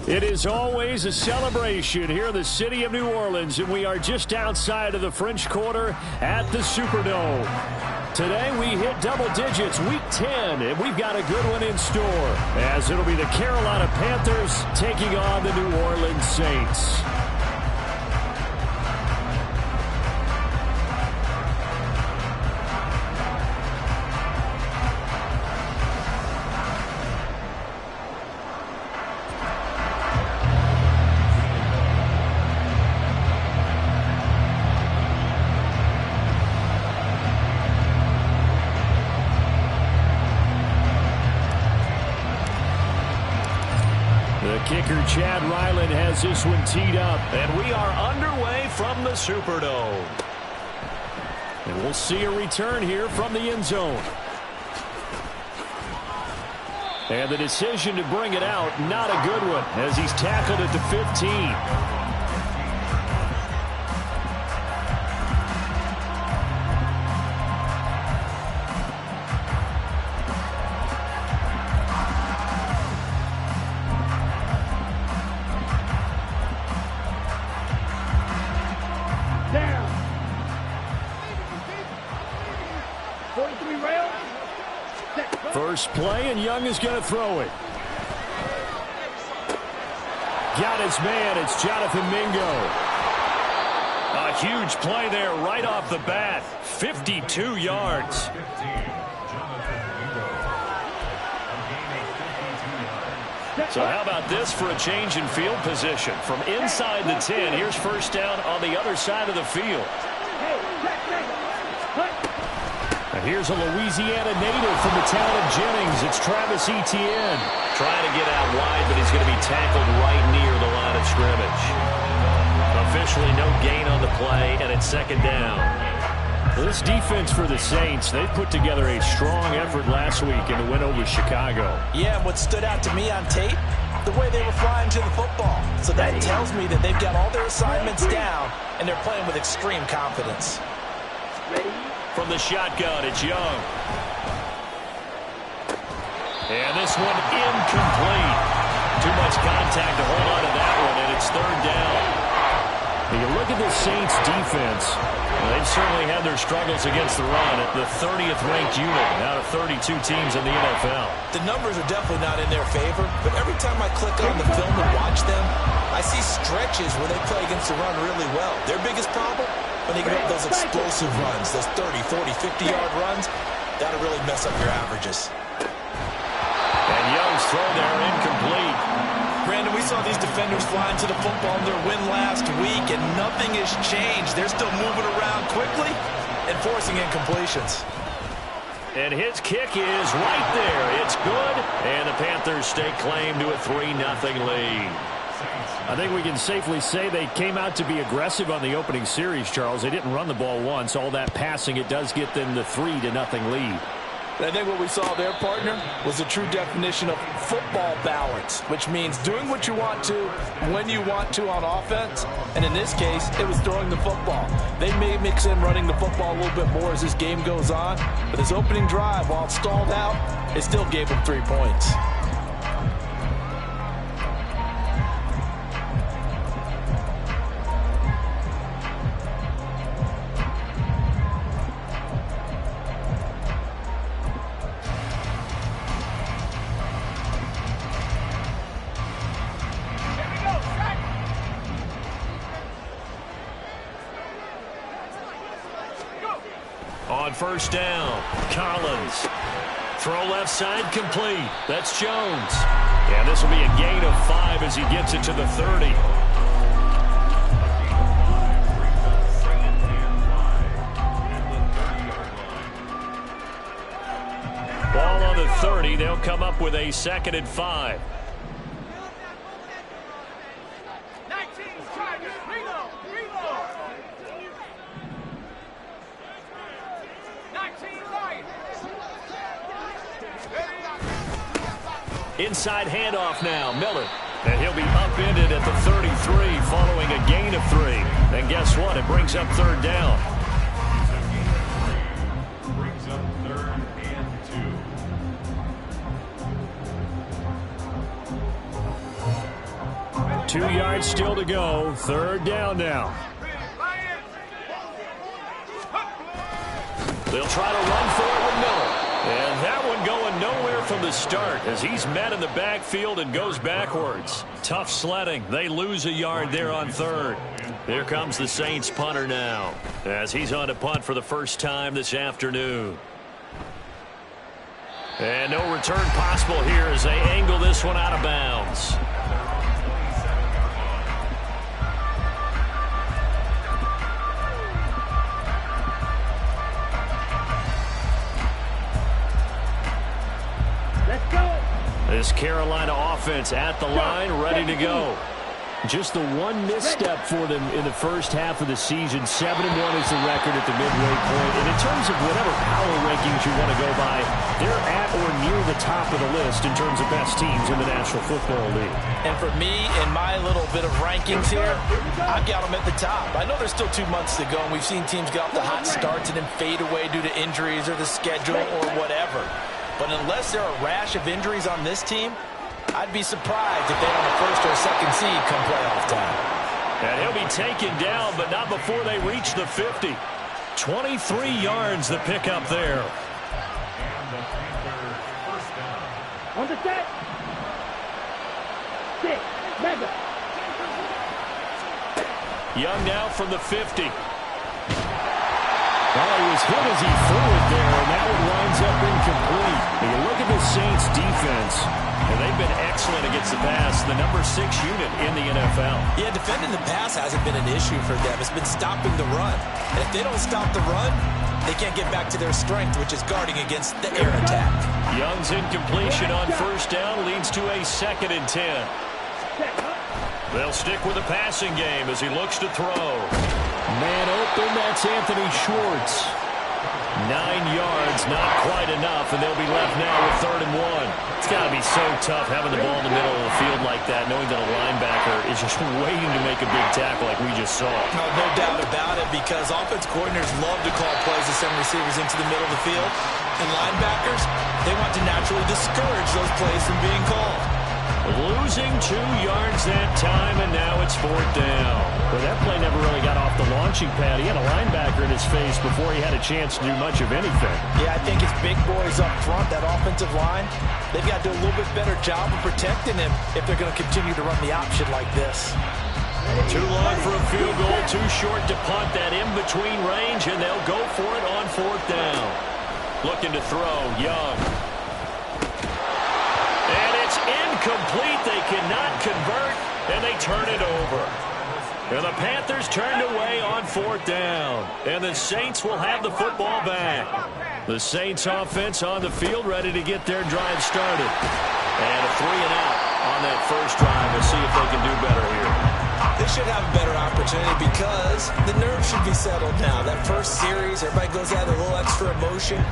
It is always a celebration here in the city of New Orleans, and we are just outside of the French Quarter at the Superdome. Today we hit double digits, week 10, and we've got a good one in store, as it'll be the Carolina Panthers taking on the New Orleans Saints. Kicker Chad Ryland has this one teed up, and we are underway from the Superdome. And we'll see a return here from the end zone. And the decision to bring it out, not a good one, as he's tackled at the 15. First play, and Young is going to throw it. Got his man. It's Jonathan Mingo. A huge play there right off the bat. 52 yards. So how about this for a change in field position? From inside the 10, here's first down on the other side of the field. And here's a Louisiana native from the town of Jennings. It's Travis Etienne. Trying to get out wide, but he's going to be tackled right near the line of scrimmage. Officially no gain on the play, and it's second down. This defense for the Saints, they put together a strong effort last week in the win over Chicago. Yeah, and what stood out to me on tape, the way they were flying to the football. So that tells me that they've got all their assignments down, and they're playing with extreme confidence. From the shotgun, it's Young. And this one incomplete. Too much contact to hold on to that one, and it's third down. And you look at the Saints' defense. They've certainly had their struggles against the run at the 30th ranked unit out of 32 teams in the NFL. The numbers are definitely not in their favor, but every time I click on the film and watch them, I see stretches where they play against the run really well. Their biggest problem? When they give up those explosive runs, those 30, 40, 50-yard runs, that'll really mess up your averages. And Young's throw there incomplete. Brandon, we saw these defenders flying to the football in their win last week, and nothing has changed. They're still moving around quickly and forcing incompletions. And his kick is right there. It's good, and the Panthers stake claim to a 3-0 lead. I think we can safely say they came out to be aggressive on the opening series, Charles. They didn't run the ball once. All that passing, it does get them the 3-0 lead. I think what we saw there, partner, was a true definition of football balance, which means doing what you want to, when you want to on offense. And in this case, it was throwing the football. They may mix in running the football a little bit more as this game goes on. But this opening drive, while it stalled out, it still gave them 3 points. first down. Collins. Throw left side complete. That's Jones. And this will be a gain of 5 as he gets it to the 30. Ball on the 30. They'll come up with a 2nd and 5. Inside handoff now, Miller. And he'll be upended at the 33 following a gain of 3. And guess what? It brings up 3rd down. Brings up 3rd and 2. 2 yards still to go. 3rd down now. They'll try to run for it with Miller. And that one going nowhere from the start as he's met in the backfield and goes backwards. Tough sledding. They lose a yard there on 3rd. Here comes the Saints punter now as he's on to punt for the first time this afternoon. And no return possible here as they angle this one out of bounds. This Carolina offense at the line, ready to go. Just the one misstep for them in the first half of the season. 7-1 is the record at the midway point. And in terms of whatever power rankings you want to go by, they're at or near the top of the list in terms of best teams in the National Football League. And for me, in my little bit of rankings here, I've got them at the top. I know there's still 2 months to go, and we've seen teams get off the hot starts and then fade away due to injuries or the schedule or whatever. But unless there are a rash of injuries on this team, I'd be surprised if they don't have 1st or 2nd seed come playoff time. And he'll be taken down, but not before they reach the 50. 23 yards the pickup there. On the set. 6. Mega. Young now from the 50. Well, he was hit as he threw it there, and that one winds up incomplete. And you look at the Saints' defense, and they've been excellent against the pass, the number 6 unit in the NFL. Yeah, defending the pass hasn't been an issue for them. It's been stopping the run. And if they don't stop the run, they can't get back to their strength, which is guarding against the air attack. Young's incompletion on 1st down leads to a 2nd and 10. They'll stick with the passing game as he looks to throw. Man open, that's Anthony Schwartz. 9 yards, not quite enough, and they'll be left now with 3rd and 1. It's got to be so tough having the ball in the middle of the field like that, knowing that a linebacker is just waiting to make a big tackle like we just saw. No doubt about it, because offense coordinators love to call plays to send receivers into the middle of the field. And linebackers, they want to naturally discourage those plays from being called. Losing 2 yards that time, and now it's 4th down. But that play never really got off the launching pad. He had a linebacker in his face before he had a chance to do much of anything. Yeah, I think it's big boys up front, that offensive line. They've got to do a little bit better job of protecting him if they're going to continue to run the option like this. Too long for a field goal, too short to punt. That in-between range, and they'll go for it on 4th down. Looking to throw, Young. And it's incomplete. They cannot convert, and they turn it over. And the Panthers turned away on 4th down. And the Saints will have the football back. The Saints offense on the field ready to get their drive started. And a 3-and-out on that first drive. We'll see if they can do better here. They should have a better opportunity because the nerves should be settled now. That first series, everybody goes out with a little extra emotion.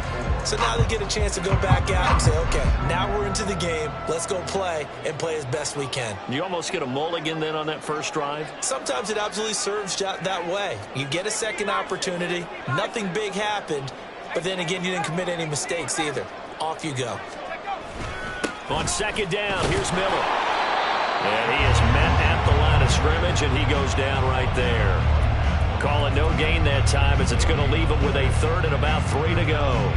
So now they get a chance to go back out and say, okay, now we're into the game. Let's go play and play as best we can. You almost get a mulligan then on that first drive? Sometimes it absolutely serves that way. You get a second opportunity. Nothing big happened. But then again, you didn't commit any mistakes either. Off you go. On 2nd down, here's Miller. And he is met at the line of scrimmage, and he goes down right there. Call it no gain that time as it's going to leave him with a 3rd and about 3 to go.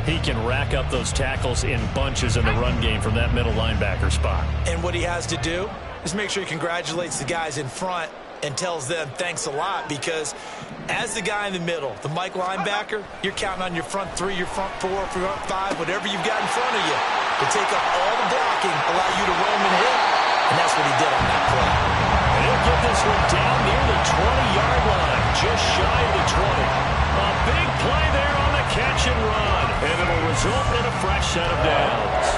He can rack up those tackles in bunches in the run game from that middle linebacker spot. And what he has to do is make sure he congratulates the guys in front and tells them thanks a lot, because as the guy in the middle, the Mike linebacker, you're counting on your front three, your front four, front five, whatever you've got in front of you to take up all the blocking, allow you to roam and hit, and that's what he did on that play. And he'll get this one down near the 20-yard line, just shy of the 20. A big play there on the catch and run, and it'll result in a fresh set of downs.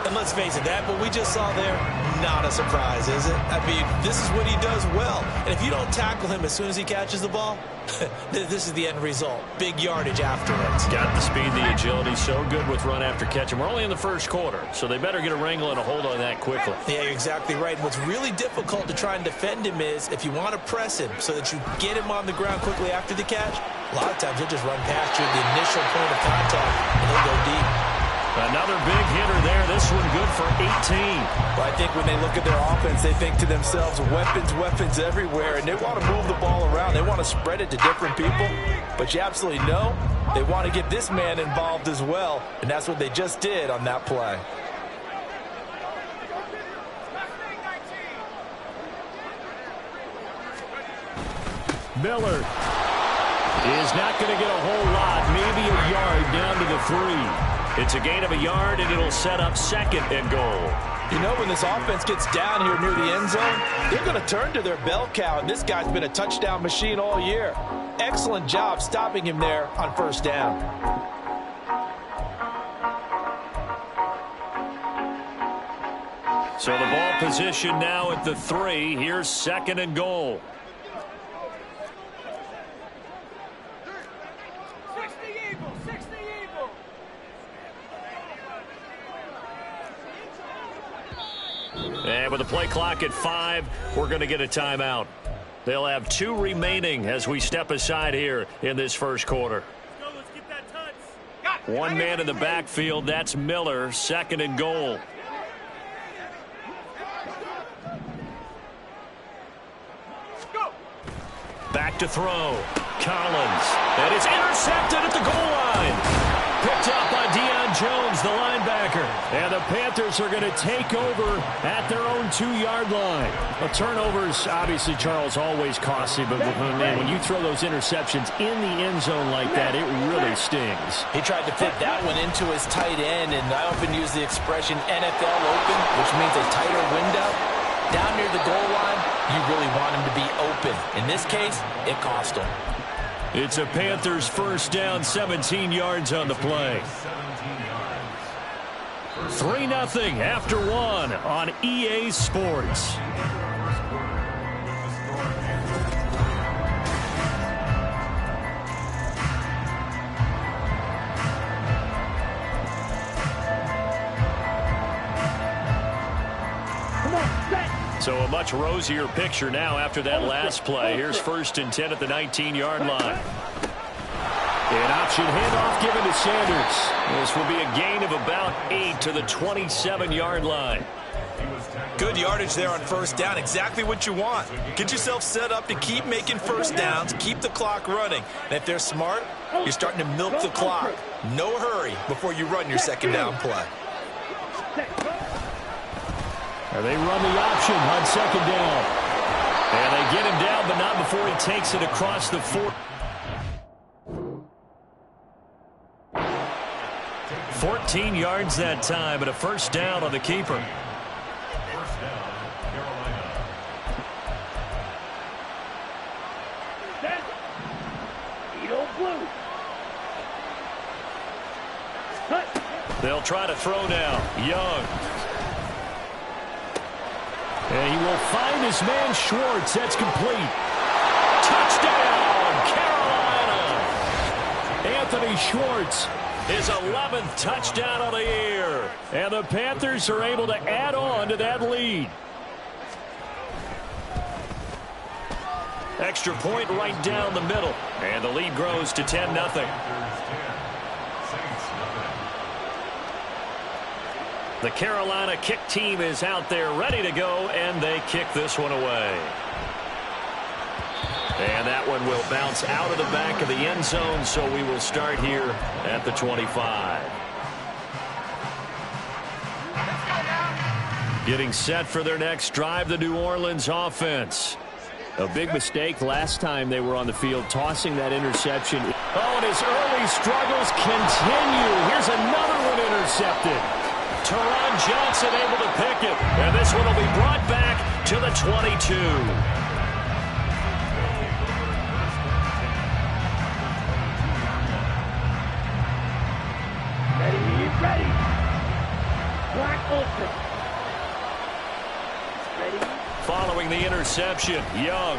And let's face it, that what we just saw there, not a surprise, is it? I mean, this is what he does well. And if you don't tackle him as soon as he catches the ball, this is the end result. Big yardage afterwards. Got the speed, the agility, so good with run after catch. And we're only in the first quarter, so they better get a wrangle and a hold on that quickly. Yeah, you're exactly right. And what's really difficult to try and defend him is if you want to press him so that you get him on the ground quickly after the catch, a lot of times he'll just run past you at the initial point of contact, and he'll go deep. Another big hitter there. This one good for 18. Well, I think when they look at their offense, they think to themselves, weapons, weapons everywhere, and they want to move the ball around. They want to spread it to different people, but you absolutely know they want to get this man involved as well, and that's what they just did on that play. Miller is not going to get a whole lot, maybe a yard down to the 3. It's a gain of a yard, and it'll set up second and goal. You know, when this offense gets down here near the end zone, they're going to turn to their bell cow, and this guy's been a touchdown machine all year. Excellent job stopping him there on first down. So the ball position now at the 3. Here's second and goal. And with the play clock at 5, we're going to get a timeout. They'll have 2 remaining as we step aside here in this first quarter. Let's get that touch. One man in the backfield, that's Miller, second and goal. Back to throw. Collins. And it's intercepted at the goal line. Picked up by Deion Jones, the linebacker. And the Panthers are going to take over at their own 2-yard line. A turnovers, obviously, Charles, always costly. But, man, when you throw those interceptions in the end zone like that, it really stings. He tried to fit that one into his tight end, and I often use the expression NFL open, which means a tighter window. Down near the goal line, you really want him to be open. In this case, it cost him. It's a Panthers first down, 17 yards on the play. 3-0 after 1 on EA Sports. So a much rosier picture now after that last play. Here's first and 10 at the 19-yard line. An option handoff given to Sanders. This will be a gain of about 8 to the 27-yard line. Good yardage there on first down. Exactly what you want. Get yourself set up to keep making first downs, keep the clock running. And if they're smart, you're starting to milk the clock. No hurry before you run your second down play. And they run the option on second down. And they get him down, but not before he takes it across the 4. 14 yards that time, and a first down on the keeper. First down, Carolina. They'll try to throw now. Young. And he will find his man Schwartz. That's complete. Touchdown, Carolina. Anthony Schwartz, his 11th touchdown of the year. And the Panthers are able to add on to that lead. Extra point right down the middle. And the lead grows to 10-0. The Carolina kick team is out there ready to go, and they kick this one away. And that one will bounce out of the back of the end zone, so we will start here at the 25. Getting set for their next drive, the New Orleans offense. A big mistake last time they were on the field, tossing that interception. Oh, and his early struggles continue. Here's another one intercepted. Teron Johnson able to pick it. And this one will be brought back to the 22. Ready. Black Ultra. Ready. Following the interception, Young.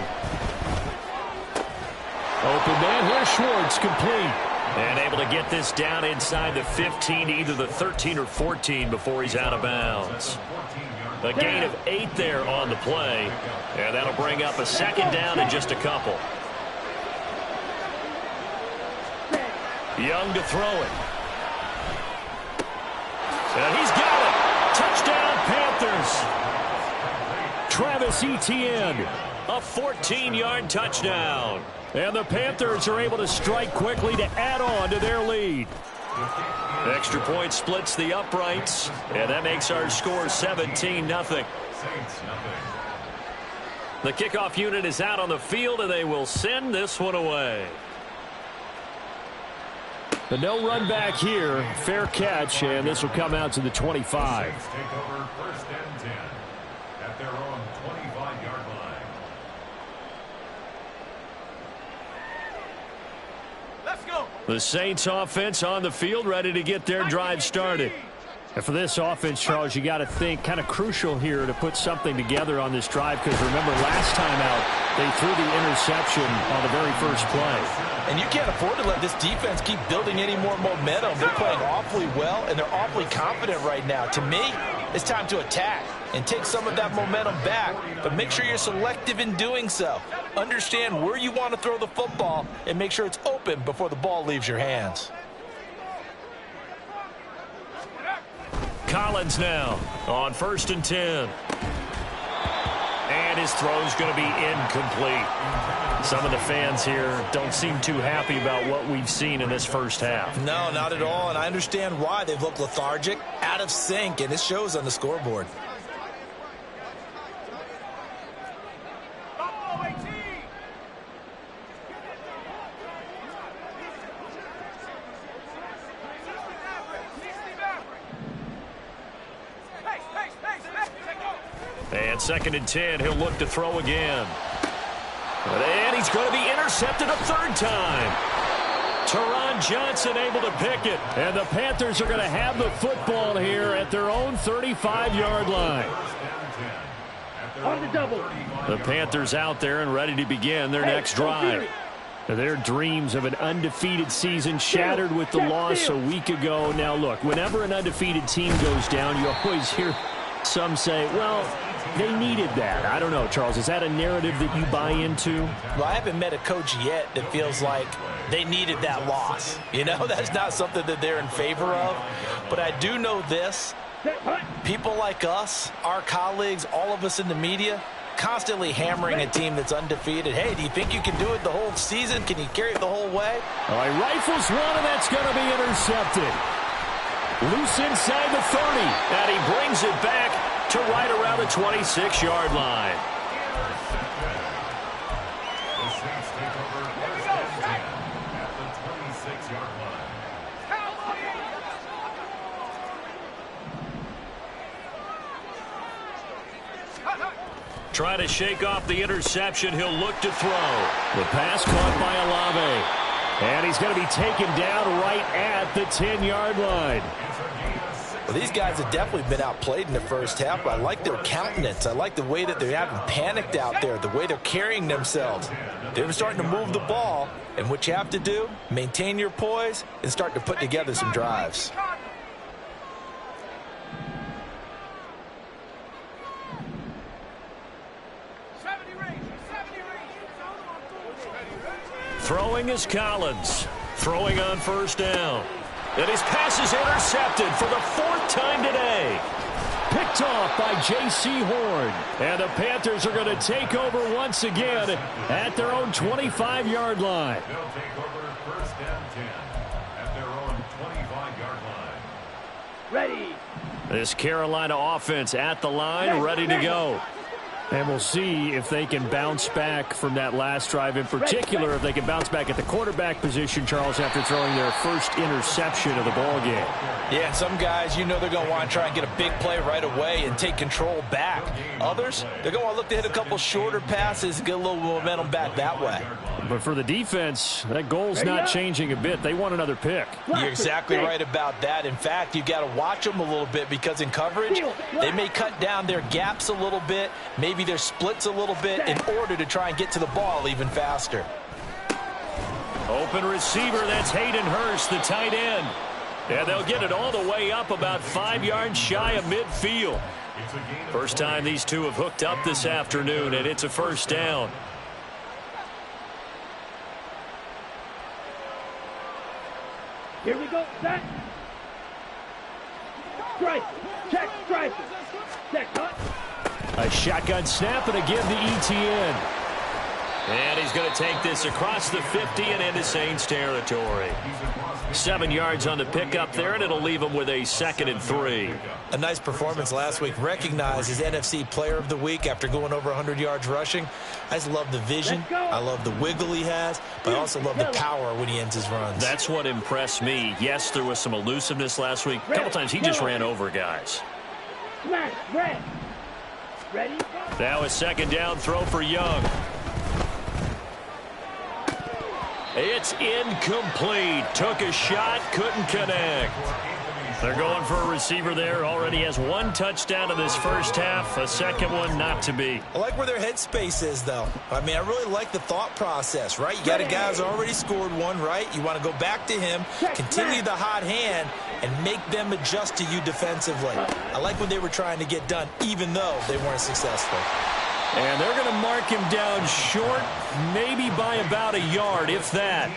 Open man here, Schwartz, complete. And able to get this down inside the 15, either the 13 or 14 before he's out of bounds. A gain of 8 there on the play. And that'll bring up a second down in just a couple. Young to throw it. And he's got it. Touchdown, Panthers. Travis Etienne, a 14-yard touchdown. And the Panthers are able to strike quickly to add on to their lead. Extra point splits the uprights, and that makes our score 17-0. The kickoff unit is out on the field, and they will send this one away. The no run back here, fair catch, and this will come out to the 25. Saints take over 1st and 10 at their own 25-yard line. Let's go. The Saints offense on the field, ready to get their drive started. And for this offense, Charles, you got to think kind of crucial here to put something together on this drive, because remember last time out they threw the interception on the very first play. And you can't afford to let this defense keep building any more momentum. They're playing awfully well, and they're awfully confident right now. To me, it's time to attack and take some of that momentum back, but make sure you're selective in doing so. Understand where you want to throw the football and make sure it's open before the ball leaves your hands. Collins now on 1st and 10. And his throw's going to be incomplete. Some of the fans here don't seem too happy about what we've seen in this first half. No, not at all, and I understand why. They've looked lethargic, out of sync, and it shows on the scoreboard. And 2nd and 10, he'll look to throw again. And he's going to be intercepted a 3rd time. Teron Johnson able to pick it. And the Panthers are going to have the football here at their own 35-yard line. On the double. The Panthers out there and ready to begin their next drive. Their dreams of an undefeated season shattered with the loss a week ago. Now, look, whenever an undefeated team goes down, you always hear some say, well, they needed that. I don't know, Charles. Is that a narrative that you buy into? Well, I haven't met a coach yet that feels like they needed that loss. You know, that's not something that they're in favor of. But I do know this. People like us, our colleagues, all of us in the media, constantly hammering a team that's undefeated. Hey, do you think you can do it the whole season? Can you carry it the whole way? All right, rifles one, and that's going to be intercepted. Loose inside the 30, and he brings it back to right around the 26-yard line. The Saints take over 1st and 10 at the 26-yard line. Trying to shake off the interception. He'll look to throw. The pass caught by Olave. And he's going to be taken down right at the 10-yard line. Well, these guys have definitely been outplayed in the first half, but I like their countenance. I like the way that they haven't panicked out there, the way they're carrying themselves. They're starting to move the ball, and what you have to do, maintain your poise and start to put together some drives. Throwing is Collins. Throwing on 1st down. And his pass is intercepted for the 4th time today. Picked off by J.C. Horn. And the Panthers are going to take over once again at their own 25-yard line. They'll take over 1st and 10 at their own 25-yard line. Ready. This Carolina offense at the line, ready to go. And we'll see if they can bounce back from that last drive, in particular if they can bounce back at the quarterback position, Charles, after throwing their first interception of the ball game. Yeah, some guys, you know they're going to want to try and get a big play right away and take control back. Others, they're going to look to hit a couple shorter passes and get a little momentum back that way. But for the defense, that goal's not changing a bit. They want another pick. You're exactly right about that. In fact, you've got to watch them a little bit because in coverage, they may cut down their gaps a little bit, maybe their splits a little bit in order to try and get to the ball even faster. Open receiver, that's Hayden Hurst, the tight end. And they'll get it all the way up about 5 yards shy of midfield. First time these two have hooked up this afternoon, and it's a first down. Here we go, set. Strike, check, strike. Check, cut. A shotgun snap and again to ETN. And he's going to take this across the 50 and into Saints territory. 7 yards on the pickup there, and it'll leave him with a 2nd and 3. A nice performance last week. Recognized as NFC Player of the Week after going over 100 yards rushing. I just love the vision. I love the wiggle he has, but I also love the power when he ends his runs. That's what impressed me. Yes, there was some elusiveness last week. A couple times he just ran over guys. Smash, red. Ready? Now a 2nd down throw for Young. It's incomplete. Took a shot, couldn't connect. They're going for a receiver there. Already has 1 touchdown in this first half. A 2nd one not to be. I like where their headspace is, though. I mean, I really like the thought process, right? You got a guy who's already scored 1, right? You want to go back to him, continue the hot hand, and make them adjust to you defensively. I like what they were trying to get done, even though they weren't successful. And they're going to mark him down short, maybe by about a yard, if that.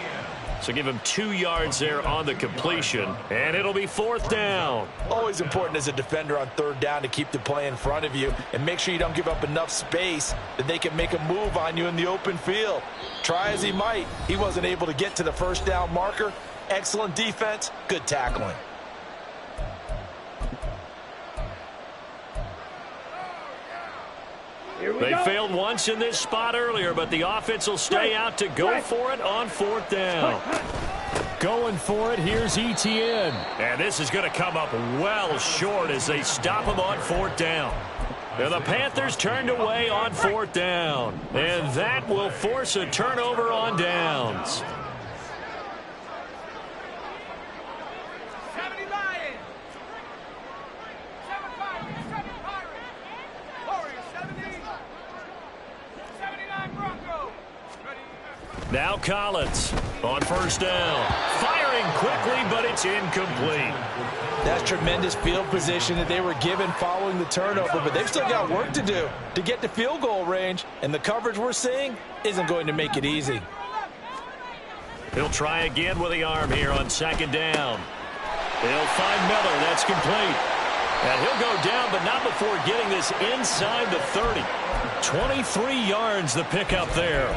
So give him 2 yards there on the completion, and it'll be 4th down. Always important as a defender on 3rd down to keep the play in front of you and make sure you don't give up enough space that they can make a move on you in the open field. Try as he might, he wasn't able to get to the 1st down marker. Excellent defense, good tackling. They failed once in this spot earlier, but the offense will stay out to go for it on 4th down. Going for it, here's ETN. And this is going to come up well short as they stop him on 4th down. And the Panthers turned away on 4th down. And that will force a turnover on downs. Now Collins on 1st down. Firing quickly, but it's incomplete. That's tremendous field position that they were given following the turnover, but they've still got work to do to get to field goal range, and the coverage we're seeing isn't going to make it easy. He'll try again with the arm here on 2nd down. He'll find Miller. That's complete. And he'll go down, but not before getting this inside the 30. 23 yards the pickup there.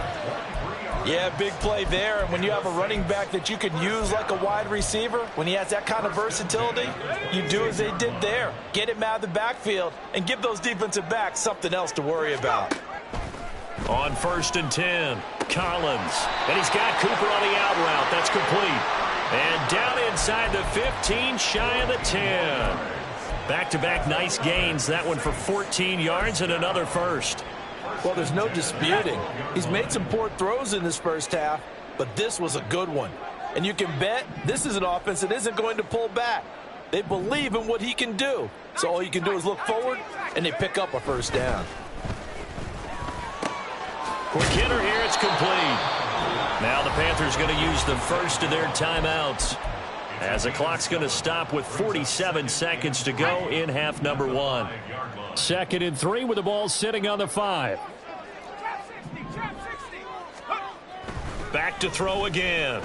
Yeah, big play there, and when you have a running back that you can use like a wide receiver, when he has that kind of versatility, you do as they did there. Get him out of the backfield and give those defensive backs something else to worry about. On 1st and 10, Collins. And he's got Cooper on the out route. That's complete. And down inside the 15, shy of the 10. Back-to-back nice gains. That one for 14 yards and another first. Well, there's no disputing. He's made some poor throws in this first half, but this was a good one. And you can bet this is an offense that isn't going to pull back. They believe in what he can do. So all you can do is look forward, and they pick up a 1st down. Quick hitter here, it's complete. Now the Panthers going to use the first of their timeouts, as the clock's going to stop with 47 seconds to go in half number 1. 2nd and 3 with the ball sitting on the 5. Back to throw again.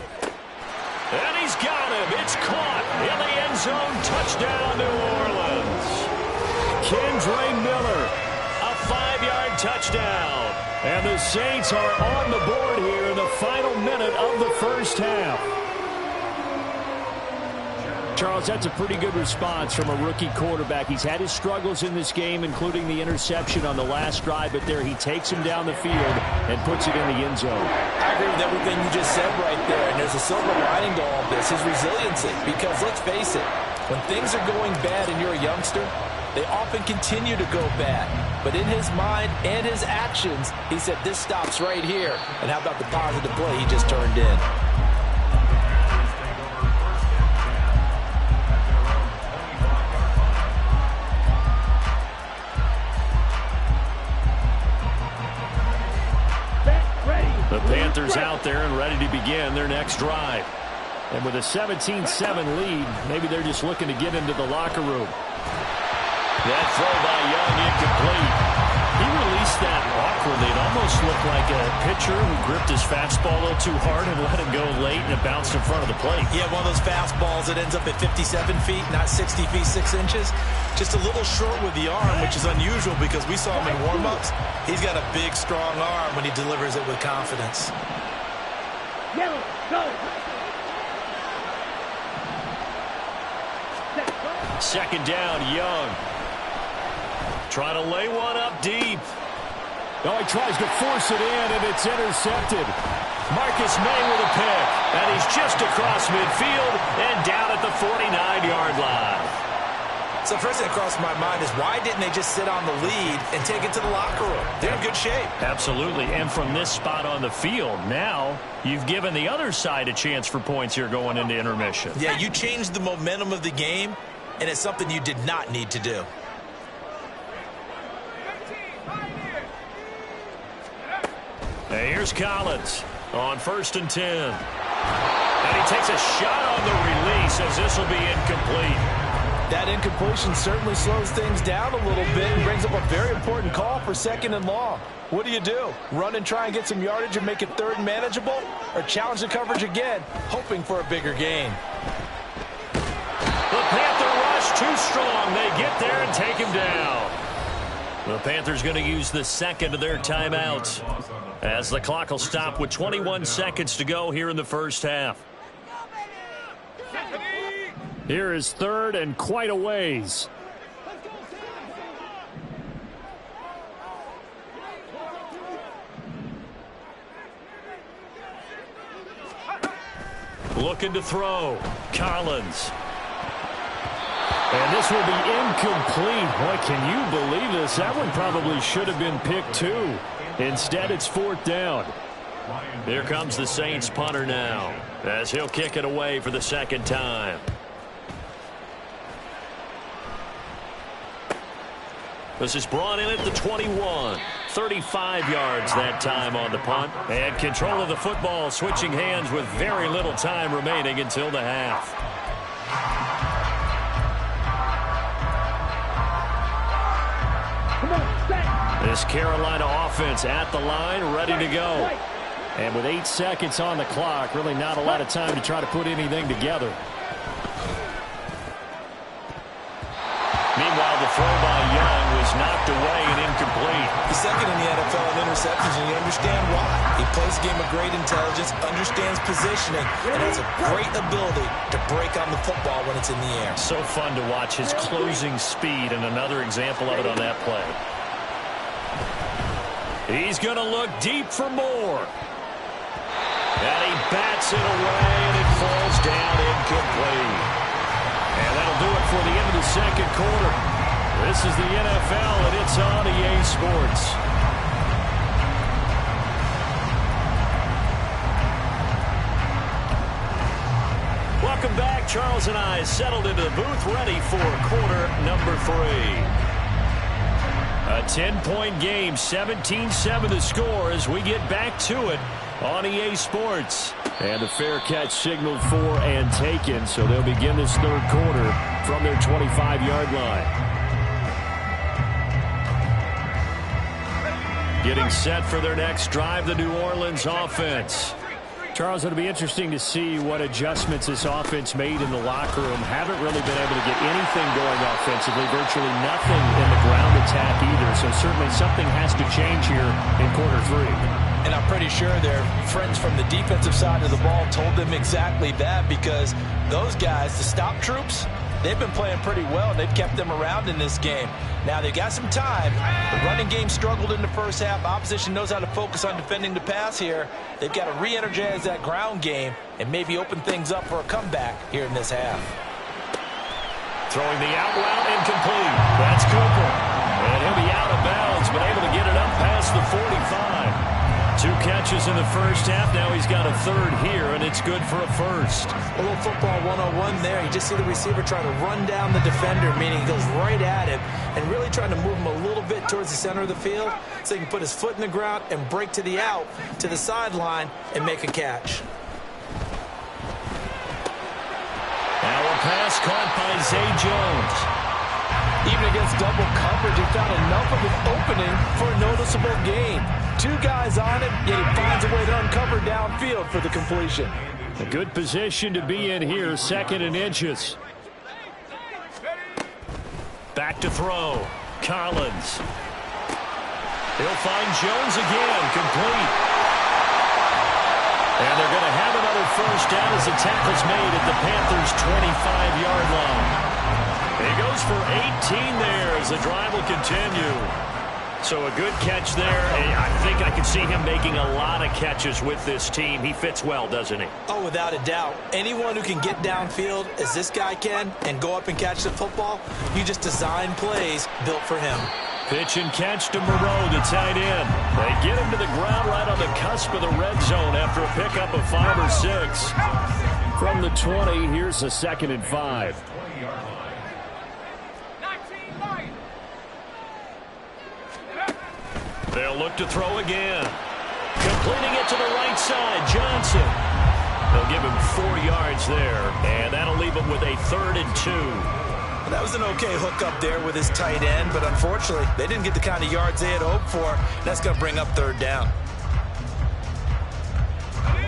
And he's got him. It's caught in the end zone. Touchdown, New Orleans. Kendre Miller, a 5-yard touchdown. And the Saints are on the board here in the final minute of the first half. Charles, that's a pretty good response from a rookie quarterback. He's had his struggles in this game, including the interception on the last drive, but there he takes him down the field and puts it in the end zone. I agree with everything you just said right there, and there's a silver lining to all this, his resiliency. Because let's face it, when things are going bad and you're a youngster, they often continue to go bad. But in his mind and his actions, he said, this stops right here. And how about the positive play he just turned in? The Panthers out there and ready to begin their next drive. And with a 17-7 lead, maybe they're just looking to get into the locker room. That throw by Young incomplete. He released that awkwardly. It almost looked like a pitcher who gripped his fastball a little too hard and let it go late, and it bounced in front of the plate. Yeah, one of those fastballs that ends up at 57 feet, not 60 feet, 6 inches. Just a little short with the arm, which is unusual because we saw him in warm-ups. He's got a big, strong arm when he delivers it with confidence. Yellow, go. Second down, Young. Trying to lay one up deep. Oh, he tries to force it in, and it's intercepted. Marcus May with a pick, and he's just across midfield and down at the 49-yard line. So first thing that crossed my mind is why didn't they just sit on the lead and take it to the locker room? They're in good shape. Absolutely, and from this spot on the field, now you've given the other side a chance for points here going into intermission. Yeah, you changed the momentum of the game, and it's something you did not need to do. Hey, here's Collins on 1st and 10. And he takes a shot on the release as this will be incomplete. That incompletion certainly slows things down a little bit and brings up a very important call for 2nd and long. What do? Run and try and get some yardage and make it 3rd and manageable? Or challenge the coverage again, hoping for a bigger gain? The Panther rush too strong. They get there and take him down. The Panthers going to use the second of their timeouts as the clock will stop with 21 seconds to go here in the first half. Here is 3rd and quite a ways. Looking to throw. Collins. And this will be incomplete. Boy, can you believe this? That one probably should have been picked too. Instead, it's 4th down. Here comes the Saints punter now as he'll kick it away for the 2nd time. This is brought in at the 21. 35 yards that time on the punt. And control of the football switching hands with very little time remaining until the half. This Carolina offense at the line, ready to go. And with 8 seconds on the clock, really not a lot of time to try to put anything together. Meanwhile, the throw by Young was knocked away and incomplete. He's 2nd in the NFL in interceptions, and you understand why. He plays a game of great intelligence, understands positioning, and has a great ability to break on the football when it's in the air. So fun to watch his closing speed, and another example of it on that play. He's going to look deep for more. And he bats it away, and it falls down incomplete. And that'll do it for the end of the 2nd quarter. This is the NFL, and it's on EA Sports. Welcome back. Charles and I settled into the booth, ready for quarter number 3. A 10-point game, 17-7 the score as we get back to it on EA Sports. And the fair catch signaled for and taken, so they'll begin this 3rd quarter from their 25-yard line. Getting set for their next drive, the New Orleans offense. Charles, it'll be interesting to see what adjustments this offense made in the locker room. Haven't really been able to get anything going offensively, virtually nothing in the ground attack either. So certainly something has to change here in quarter 3. And I'm pretty sure their friends from the defensive side of the ball told them exactly that, because those guys, the stop troops, they've been playing pretty well. They've kept them around in this game. Now, they've got some time. The running game struggled in the first half. Opposition knows how to focus on defending the pass here. They've got to re-energize that ground game and maybe open things up for a comeback here in this half. Throwing the out route, incomplete. That's Cooper. And he'll be out of bounds, but able to get it up past the 45. 2 catches in the first half. Now he's got a third here, and it's good for a first. A little football 101 there. You just see the receiver try to run down the defender, meaning he goes right at him, and really trying to move him a little bit towards the center of the field so he can put his foot in the ground and break to the out, to the sideline, and make a catch. Now a pass caught by Zay Jones. Even against double coverage, he found enough of an opening for a noticeable gain. 2 guys on him, yet he finds a way to uncover downfield for the completion. A good position to be in here, 2nd and inches. Back to throw. Collins. He'll find Jones again, complete. And they're going to have another first down as the tackle's made at the Panthers' 25-yard line. He goes for 18 there as the drive will continue. So a good catch there. I think I can see him making a lot of catches with this team. He fits well, doesn't he? Oh, without a doubt. Anyone who can get downfield, as this guy can, and go up and catch the football, you just design plays built for him. Pitch and catch to Moreau, the tight end. They get him to the ground right on the cusp of the red zone after a pickup of 5 or 6. From the 20, here's a 2nd and 5. They'll look to throw again. Completing it to the right side, Johnson. They'll give him 4 yards there, and that'll leave him with a 3rd and 2. Well, that was an okay hookup there with his tight end, but unfortunately, they didn't get the kind of yards they had hoped for. That's going to bring up 3rd down.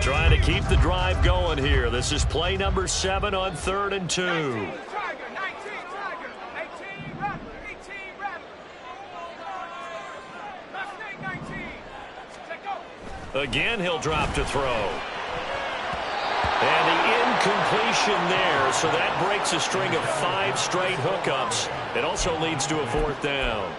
Trying to keep the drive going here. This is play number 7 on 3rd and 2. Again, he'll drop to throw. And the incompletion there, so that breaks a string of 5 straight hookups. It also leads to a 4th down.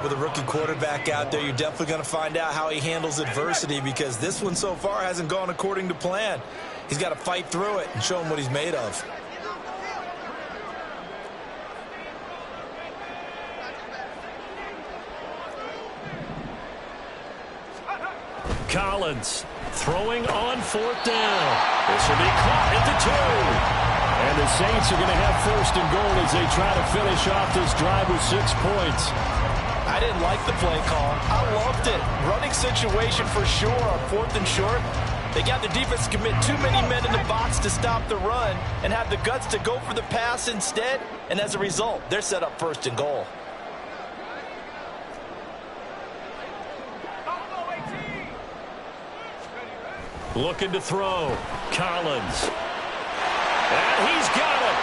With a rookie quarterback out there, you're definitely going to find out how he handles adversity, because this one so far hasn't gone according to plan. He's got to fight through it and show him what he's made of. Collins throwing on 4th down. This will be caught at the 2. And the Saints are going to have 1st and goal as they try to finish off this drive with 6 points. I didn't like the play call. I loved it. Running situation for sure on 4th and short. They got the defense to commit too many men in the box to stop the run and have the guts to go for the pass instead. And as a result, they're set up 1st and goal. Looking to throw. Collins. And he's got it.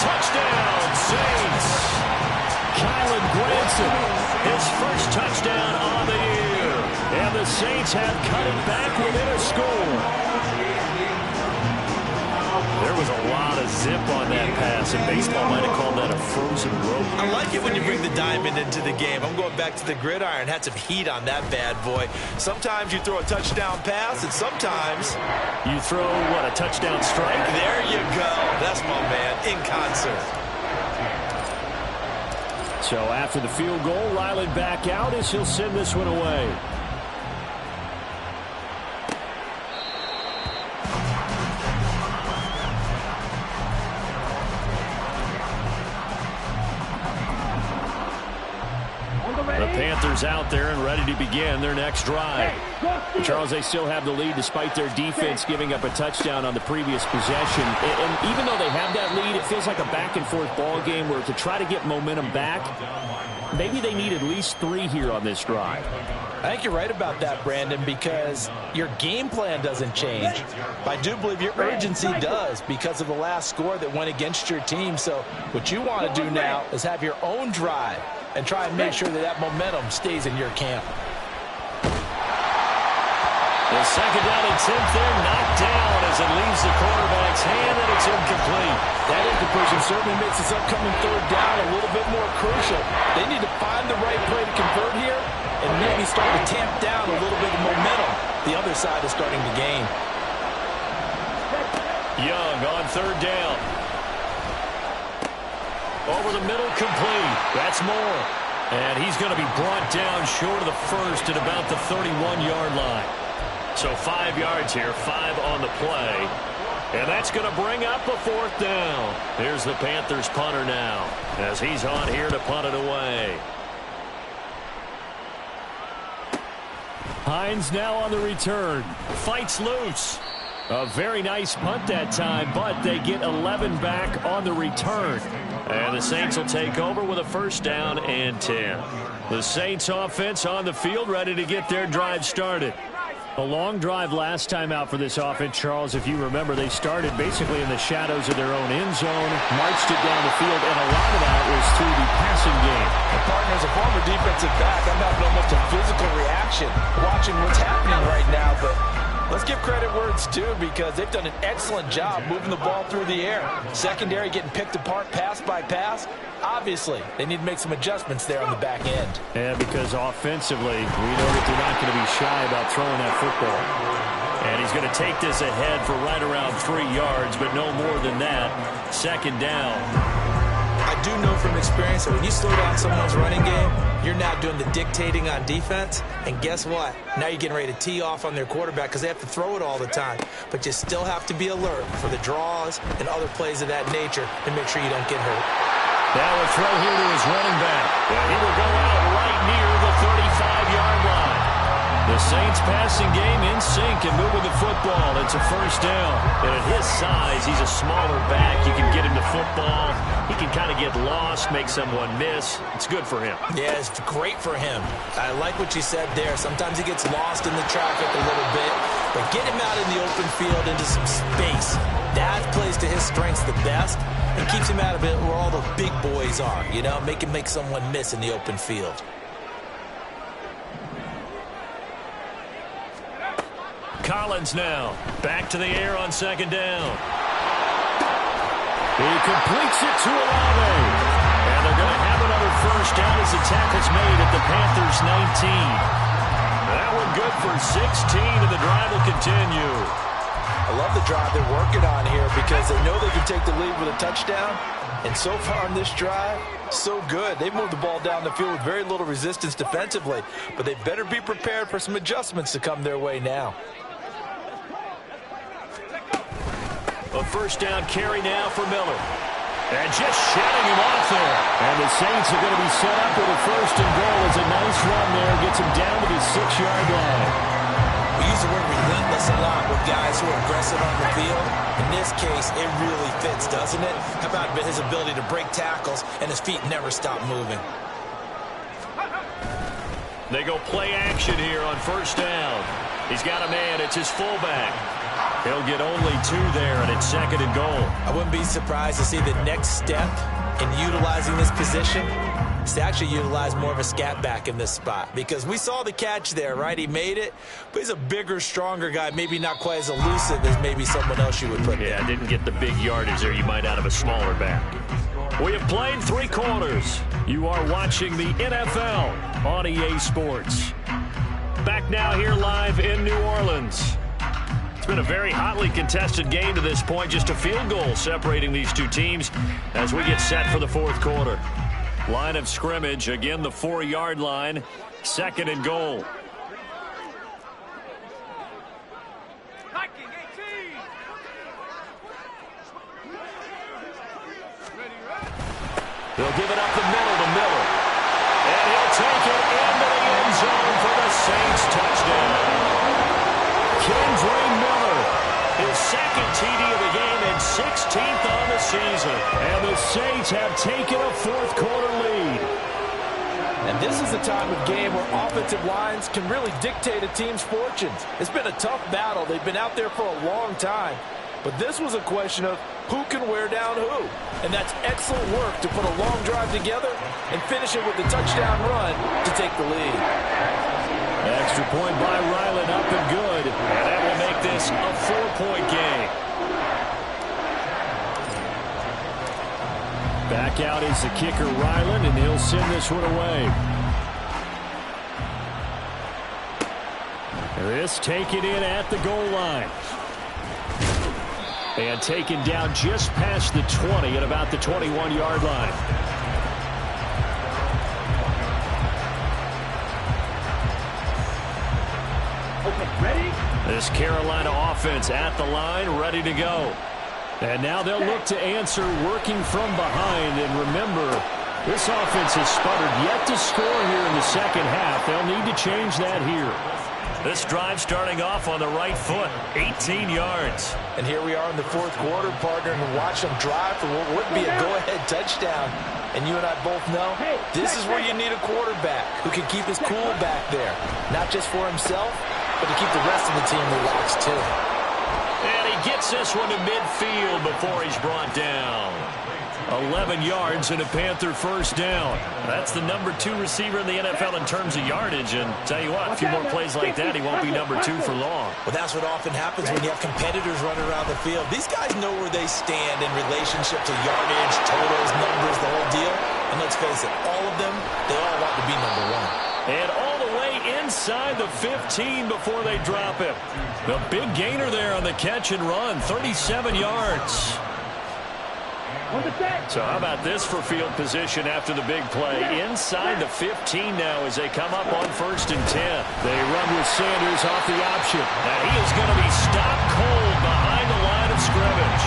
Touchdown, Saints. Kylan Granson, his first touchdown on the year. And the Saints have cut it back within a score. There was a lot of zip on that pass, and baseball might have called that a frozen rope. I like it when you bring the diamond into the game. I'm going back to the gridiron. Had some heat on that bad boy. Sometimes you throw a touchdown pass, and sometimes you throw, what, a touchdown strike? There you go. That's my man, in concert. So after the field goal, Ryland back out as he'll send this one away. The Panthers out there and ready to begin their next drive. Charles, they still have the lead despite their defense giving up a touchdown on the previous possession. And even though they have that lead, it feels like a back-and-forth ball game where to try to get momentum back, maybe they need at least 3 here on this drive. I think you're right about that, Brandon, because your game plan doesn't change. I do believe your urgency does because of the last score that went against your team. So what you want to do now is have your own drive and try and make sure that that momentum stays in your camp. The second down attempt there knocked down as it leaves the quarterback's hand, and it's incomplete. That incompletion certainly makes this upcoming third down a little bit more crucial. They need to find the right play to convert here and maybe start to tamp down a little bit of momentum. The other side is starting to gain. Young on third down. Over the middle, complete. That's Moore. And he's going to be brought down short of the first at about the 31-yard line. So 5 yards here, 5 on the play. And that's going to bring up a fourth down. Here's the Panthers punter now as he's on here to punt it away. Hines now on the return. Fights loose. A very nice punt that time, but they get 11 back on the return. And the Saints will take over with a first down and 10. The Saints offense on the field ready to get their drive started. A long drive last time out for this offense, Charles. If you remember, they started basically in the shadows of their own end zone, marched it down the field, and a lot of that was through the passing game. And partner, as a former defensive back, I'm having almost a physical reaction watching what's happening right now, but let's give credit where it's due because they've done an excellent job moving the ball through the air. Secondary getting picked apart pass by pass. Obviously, they need to make some adjustments there on the back end. Yeah, because offensively, we know that they're not going to be shy about throwing that football. And he's going to take this ahead for right around 3 yards, but no more than that. Second down. I do know from experience that when you slow down someone's running game, you're now doing the dictating on defense. And guess what? Now you're getting ready to tee off on their quarterback because they have to throw it all the time. But you still have to be alert for the draws and other plays of that nature and make sure you don't get hurt. Now a throw here to his running back. And he will go out right near the 35-yard line. The Saints passing game in sync and moving the football. It's a first down. And at his size, he's a smaller back. You can get him the football. He can kind of get lost, make someone miss. It's good for him. Yeah, it's great for him. I like what you said there. Sometimes he gets lost in the traffic a little bit. But get him out in the open field into some space. That plays to his strengths the best. And keeps him out of it where all the big boys are, you know, make someone miss in the open field. Collins now back to the air on second down. He completes it to Olave. And they're going to have another first down as the tackle's made at the Panthers 19. That one good for 16, and the drive will continue. I love the drive they're working on here because they know they can take the lead with a touchdown. And so far on this drive, so good. They've moved the ball down the field with very little resistance defensively. But they better be prepared for some adjustments to come their way now. A first down carry now for Miller. And just shutting him off there. And the Saints are going to be set up with a first and goal as a nice run there. Gets him down to the 6-yard line. We use the word relentless a lot with guys who are aggressive on the field. In this case, it really fits, doesn't it? How about his ability to break tackles and his feet never stop moving? They go play action here on first down. He's got a man. It's his fullback. He'll get only 2 there, and it's second and goal. I wouldn't be surprised to see the next step in utilizing this position is to actually utilize more of a scat back in this spot. Because we saw the catch there, right? He made it, but he's a bigger, stronger guy, maybe not quite as elusive as maybe someone else you would put there. Yeah, didn't get the big yardage there you might out of a smaller back. We have played 3 quarters. You are watching the NFL on EA Sports. Back now here live in New Orleans. It's been a very hotly contested game to this point. Just a field goal separating these two teams as we get set for the fourth quarter. Line of scrimmage, again the 4-yard line. Second and goal. They'll give it up the middle to Miller. And he'll take it into the end zone for the Saints touchdown. Kendre Miller, his second TD of the game and 16th on the season. And the Saints have taken a fourth quarter lead. And this is the time of game where offensive lines can really dictate a team's fortunes. It's been a tough battle. They've been out there for a long time. But this was a question of who can wear down who. And that's excellent work to put a long drive together and finish it with a touchdown run to take the lead. Extra point by Ryland, up and good. And that will make this a 4-point game. Back out is the kicker, Ryland, and he'll send this one away. This taken in at the goal line. And taken down just past the 20 at about the 21-yard line. Okay, ready? This Carolina offense at the line, ready to go. And now they'll look to answer working from behind. And remember, this offense has sputtered yet to score here in the second half. They'll need to change that here. This drive starting off on the right foot, 18 yards. And here we are in the fourth quarter, partner, and watch them drive for what would be a go-ahead touchdown. And you and I both know this is where you need a quarterback who can keep his cool back there. Not just for himself, but to keep the rest of the team relaxed too. And he gets this one to midfield before he's brought down. 11 yards and a Panther first down. That's the number 2 receiver in the NFL in terms of yardage. And tell you what, a few more plays like that, he won't be number 2 for long. Well, that's what often happens when you have competitors running around the field. These guys know where they stand in relationship to yardage, totals, numbers, the whole deal. And let's face it, all of them, they all want to be number 1. And all the way inside the 15 before they drop him. The big gainer there on the catch and run, 37 yards. So how about this for field position after the big play? Inside the 15 now as they come up on 1st and 10. They run with Sanders off the option. Now he is going to be stopped cold behind the line of scrimmage.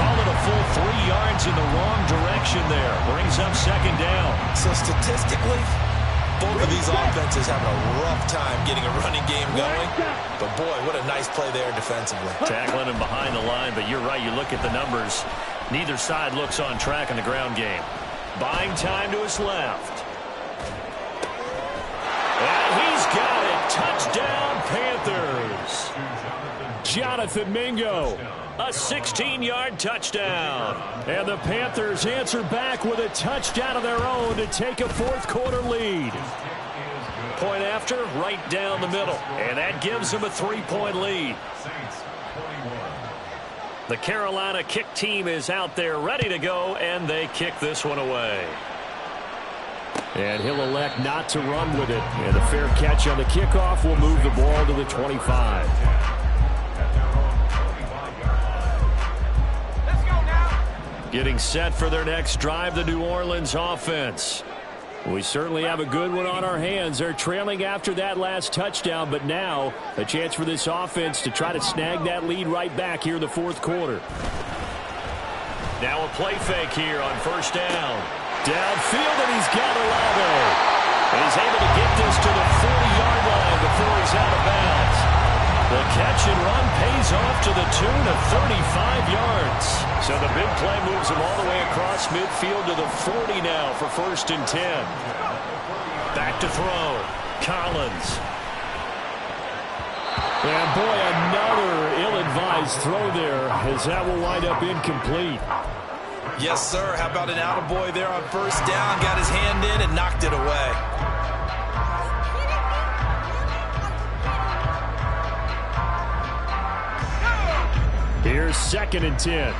Call it a full 3 yards in the wrong direction there. Brings up 2nd down. So statistically, both of these offenses having a rough time getting a running game going. But boy, what a nice play there defensively. Tackling him behind the line, but you're right, you look at the numbers. Neither side looks on track in the ground game. Buying time to his left. And he's got it. Touchdown, Panthers. Jonathan Mingo. A 16-yard touchdown. And the Panthers answer back with a touchdown of their own to take a fourth-quarter lead. Point after, right down the middle. And that gives them a 3-point lead. The Carolina kick team is out there ready to go, and they kick this one away. And he'll elect not to run with it. And a fair catch on the kickoff will move the ball to the 25. Getting set for their next drive, the New Orleans offense. We certainly have a good one on our hands. They're trailing after that last touchdown, but now a chance for this offense to try to snag that lead right back here in the fourth quarter. Now a play fake here on 1st down. Downfield, and he's got Olave. And he's able to get this to the 40-yard line before he's out of bounds. The catch and run pays off to the tune of 35 yards. So the big play moves him all the way across midfield to the 40 now for 1st and 10. Back to throw. Collins. And boy, another ill-advised throw there as that will wind up incomplete. Yes, sir. How about an attaboy there on 1st down? Got his hand in and knocked it away. Here's 2nd and 10.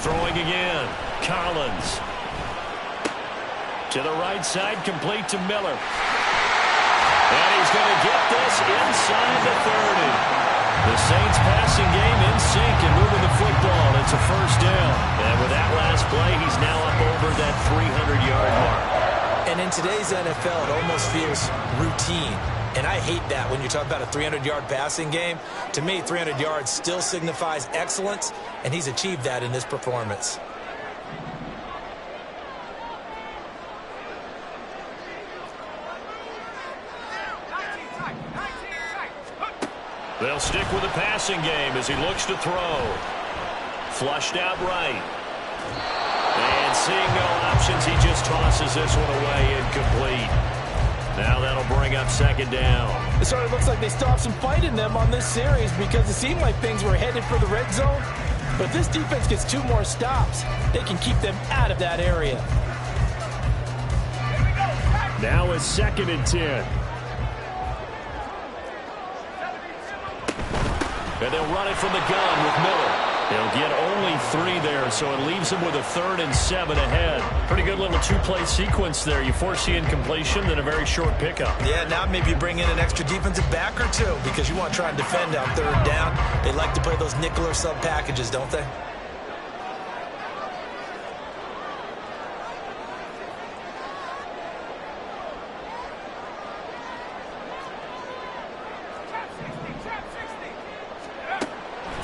Throwing again. Collins. To the right side, complete to Miller. And he's going to get this inside the 30. The Saints passing game in sync and moving the football. It's a 1st down. And with that last play, he's now up over that 300-yard mark. And in today's NFL, it almost feels routine. And I hate that when you talk about a 300-yard passing game. To me, 300 yards still signifies excellence, and he's achieved that in this performance. They'll stick with the passing game as he looks to throw. Flushed out right. And seeing no options, he just tosses this one away incomplete. Now that'll bring up 2nd down. It sort of looks like they stopped some fight in them on this series because it seemed like things were headed for the red zone. But if this defense gets 2 more stops, they can keep them out of that area. Now a 2nd and 10. And they'll run it from the gun with Miller. They'll get only 3 there, so it leaves them with a 3rd and 7 ahead. Pretty good little 2-play sequence there. You force the incompletion, then a very short pickup. Yeah, now maybe you bring in an extra defensive back or 2 because you want to try and defend on 3rd down. They like to play those nickel or sub packages, don't they?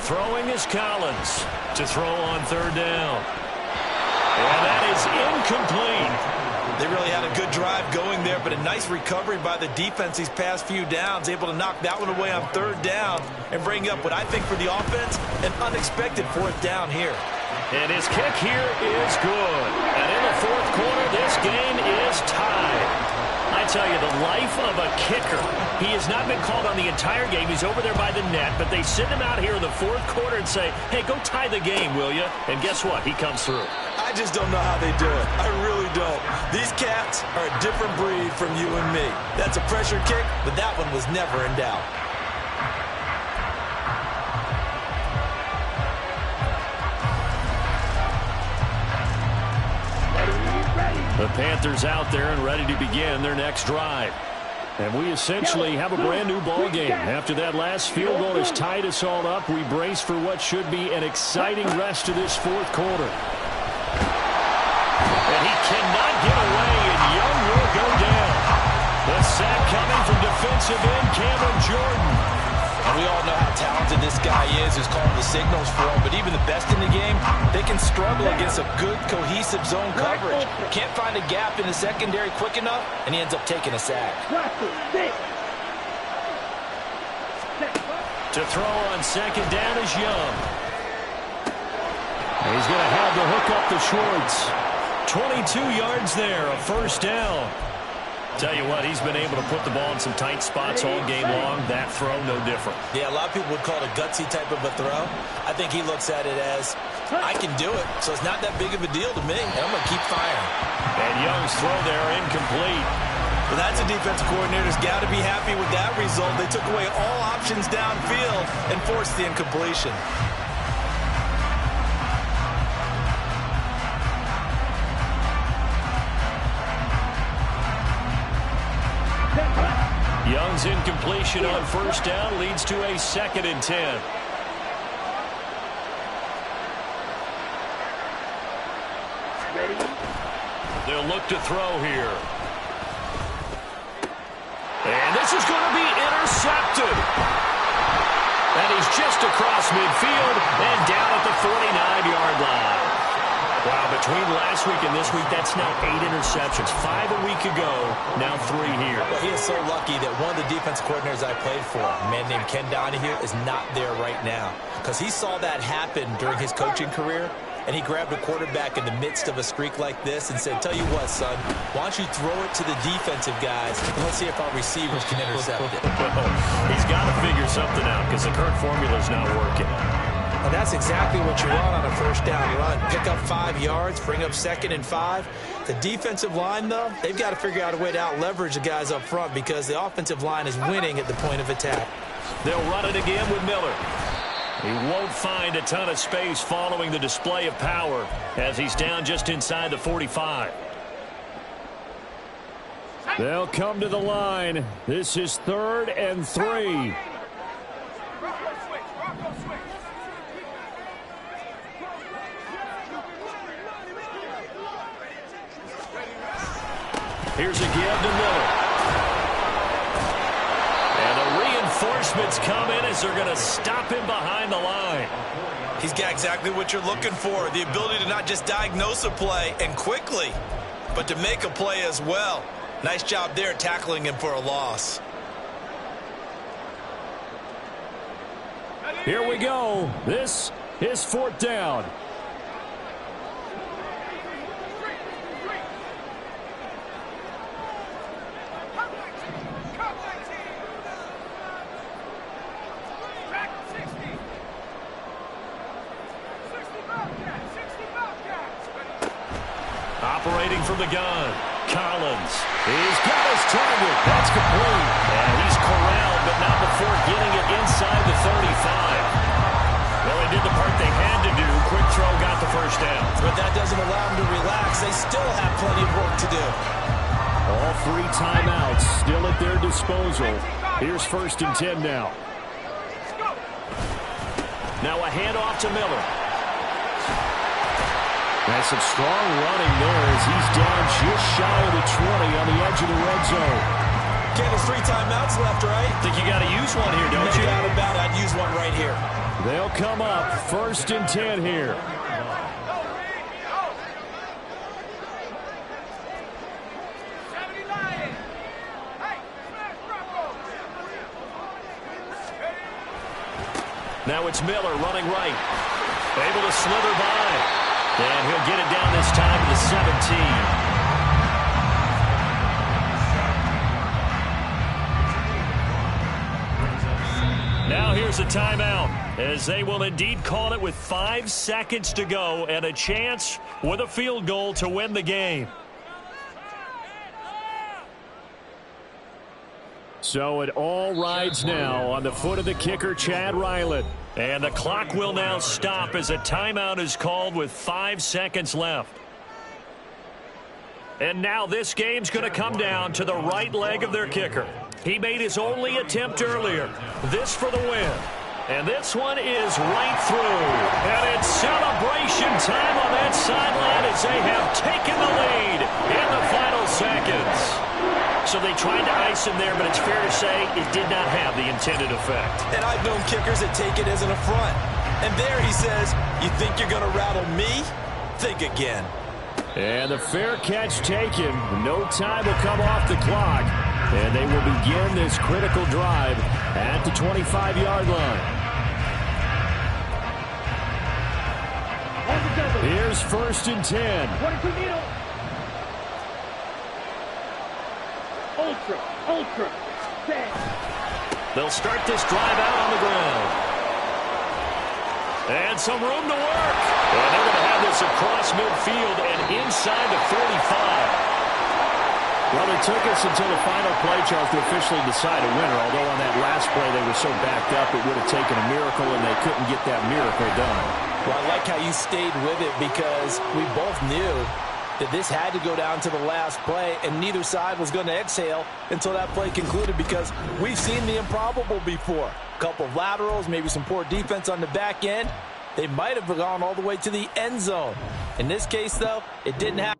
Throwing is Collins to throw on 3rd down. And that is incomplete. They really had a good drive going there, but a nice recovery by the defense these past few downs, able to knock that one away on 3rd down and bring up what I think for the offense, an unexpected 4th down here. And his kick here is good. And in the 4th quarter, this game is tied. I tell you, the life of a kicker. He has not been called on the entire game. He's over there by the net, but they send him out here in the 4th quarter and say, hey, go tie the game, will you? And guess what? He comes through. I just don't know how they do it. I really don't. These cats are a different breed from you and me. That's a pressure kick, but that one was never in doubt. The Panthers out there and ready to begin their next drive. And we essentially have a brand new ball game. After that last field goal has tied us all up, we brace for what should be an exciting rest of this 4th quarter. And he cannot get away, and Young will go down. The sack coming from defensive end Cameron Jordan. And we all know how talented this guy is who's calling the signals for him. But even the best in the game, they can struggle against a good, cohesive zone coverage. Can't find a gap in the secondary quick enough, and he ends up taking a sack. To throw on 2nd down is Young. And he's going to have the hook up to Schwartz. 22 yards there, a 1st down. Tell you what, he's been able to put the ball in some tight spots all game long. That throw, no different. Yeah, a lot of people would call it a gutsy type of a throw. I think he looks at it as, I can do it, so it's not that big of a deal to me, and I'm going to keep firing. And Young's throw there incomplete. Well, that's a defensive coordinator's got to be happy with that result. They took away all options downfield and forced the incompletion. Young's incompletion on 1st down leads to a 2nd and 10. They'll look to throw here. And this is going to be intercepted. And he's just across midfield and down at the 49-yard line. Wow, between last week and this week, that's now 8 interceptions. 5 a week ago, now 3 here. Well, he is so lucky that one of the defense coordinators I played for, a man named Ken Donahue, is not there right now. Because he saw that happen during his coaching career, and he grabbed a quarterback in the midst of a streak like this and said, tell you what, son, why don't you throw it to the defensive guys, and let's see if our receivers can intercept it. He's got to figure something out because the current formula's not working. And that's exactly what you want on a 1st down run. Pick up 5 yards, bring up 2nd and 5. The defensive line, though, they've got to figure out a way to out-leverage the guys up front because the offensive line is winning at the point of attack. They'll run it again with Miller. He won't find a ton of space following the display of power as he's down just inside the 45. They'll come to the line. This is 3rd and 3. Here's a give to Miller. And the reinforcements come in as they're going to stop him behind the line. He's got exactly what you're looking for, the ability to not just diagnose a play and quickly, but to make a play as well. Nice job there tackling him for a loss. Here we go. This is 4th down. Operating from the gun. Collins. He's got his target. That's complete. And he's corralled, but not before getting it inside the 35. Well, they did the part they had to do. Quick throw got the first down. But that doesn't allow them to relax. They still have plenty of work to do. All 3 timeouts still at their disposal. Here's 1st and 10 now. Now a handoff to Miller. That's some strong running there as he's down just shy of the 20 on the edge of the red zone. Okay, there's 3 timeouts left, right? Think you got to use one here, don't you? No doubt about it. I'd use one right here. They'll come up 1st and 10 here. Now it's Miller running right. Able to slither by. And he'll get it down this time to the 17. Now here's a timeout, as they will indeed call it with 5 seconds to go and a chance with a field goal to win the game. So it all rides now on the foot of the kicker, Chad Ryland. And the clock will now stop as a timeout is called with 5 seconds left. And now this game's going to come down to the right leg of their kicker. He made his only attempt earlier. This for the win. And this one is right through. And it's celebration time on that sideline as they have taken the lead in the final seconds. So they tried to ice him there, but it's fair to say it did not have the intended effect. And I've known kickers that take it as an affront. And there he says, you think you're going to rattle me? Think again. And the fair catch taken. No time will come off the clock. And they will begin this critical drive at the 25-yard line. Here's 1st and 10. 22 needle. Ultra. Set. They'll start this drive out on the ground. And some room to work. And they're going to have this across midfield and inside the 45. Well, it took us until the final play, Charles, to officially decide a winner. Although on that last play they were so backed up, it would have taken a miracle, and they couldn't get that miracle done. Well, I like how you stayed with it because we both knew that this had to go down to the last play, and neither side was going to exhale until that play concluded because we've seen the improbable before. A couple of laterals, maybe some poor defense on the back end. They might have gone all the way to the end zone. In this case, though, it didn't happen.